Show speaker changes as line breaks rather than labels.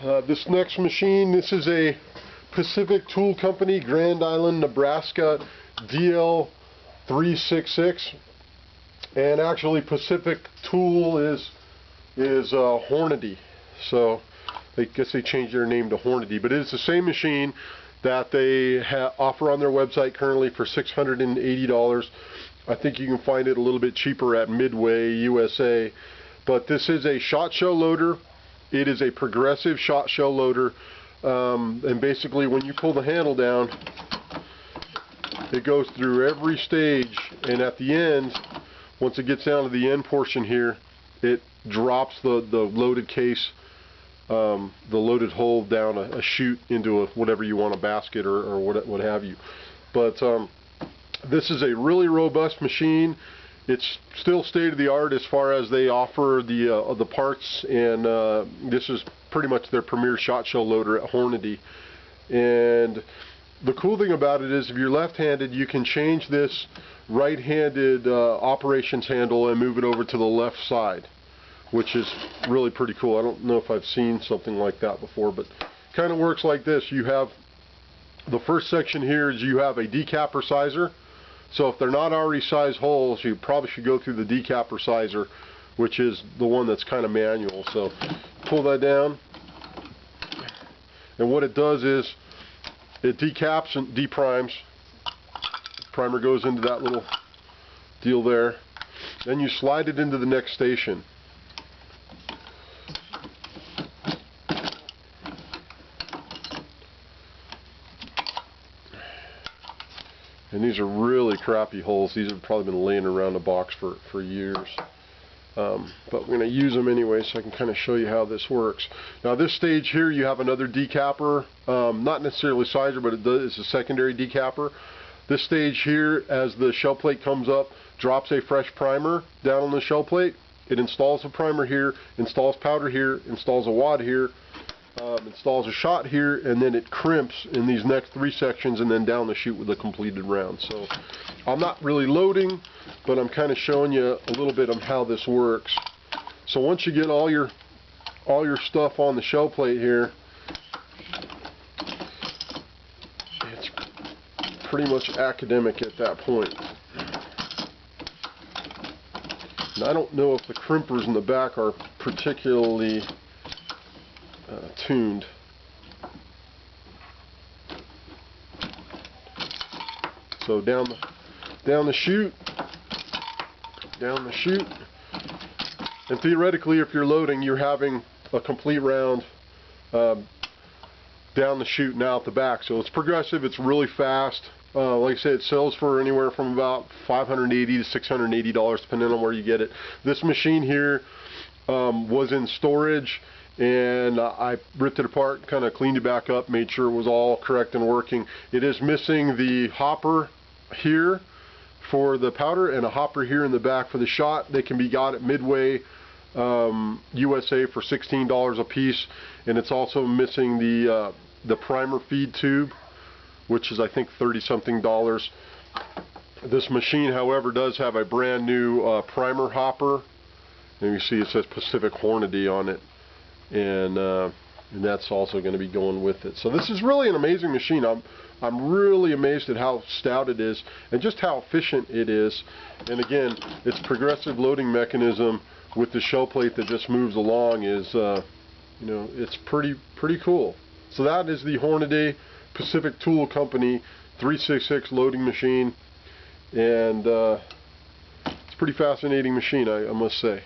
This next machine, this is a Pacific Tool Company, Grand Island, Nebraska DL366, and actually Pacific Tool is Hornady, so I guess they changed their name to Hornady, but it's the same machine that they offer on their website currently for $680. I think you can find it a little bit cheaper at Midway USA, but this is a Shotshell loader. It is a progressive Shotshell loader, and basically when you pull the handle down, it goes through every stage, and at the end, once it gets down to the end portion here, it drops the loaded case, the loaded hole down a chute into whatever you want, a basket or what have you. But this is a really robust machine. It's still state of the art as far as they offer the parts, and this is pretty much their premier Shotshell loader at Hornady. And the cool thing about it is, if you're left-handed, you can change this right-handed operations handle and move it over to the left side, which is really pretty cool. I don't know if I've seen something like that before, but kind of works like this. You have the first section here is you have a decapper sizer. So if they're not already sized holes, you probably should go through the decapper sizer, which is the one that's kind of manual. So pull that down, and what it does is it decaps and deprimes. Primer goes into that little deal there. Then you slide it into the next station. And these are really crappy holes. These have probably been laying around the box for years. But we're going to use them anyway, so I can kind of show you how this works. Now this stage here, you have another decapper, not necessarily sizer, but it's a secondary decapper. This stage here, as the shell plate comes up, drops a fresh primer down on the shell plate. It installs a primer here, installs powder here, installs a wad here, installs a shot here, and then it crimps in these next three sections and then down the chute with a completed round. So I'm not really loading, but I'm kind of showing you a little bit of how this works. So once you get all your stuff on the shell plate here, it's pretty much academic at that point. And I don't know if the crimpers in the back are particularly tuned. So down the chute, and theoretically, if you're loading, you're having a complete round down the chute and out the back. So it's progressive. It's really fast. Like I said, it sells for anywhere from about $580 to $680, depending on where you get it. This machine here was in storage, and I ripped it apart, kind of cleaned it back up, made sure it was all correct and working. It is missing the hopper here for the powder and a hopper here in the back for the shot. They can be got at Midway USA for $16 a piece, and it's also missing the primer feed tube, which is I think $30-something. This machine, however, does have a brand new primer hopper, and you see it says Pacific Hornady on it, and that's also going to be going with it. So this is really an amazing machine. I'm really amazed at how stout it is and just how efficient it is. And again, its progressive loading mechanism with the shell plate that just moves along is, you know, it's pretty cool. So that is the Hornady Pacific Tool Company 366 loading machine, and it's a pretty fascinating machine, I must say.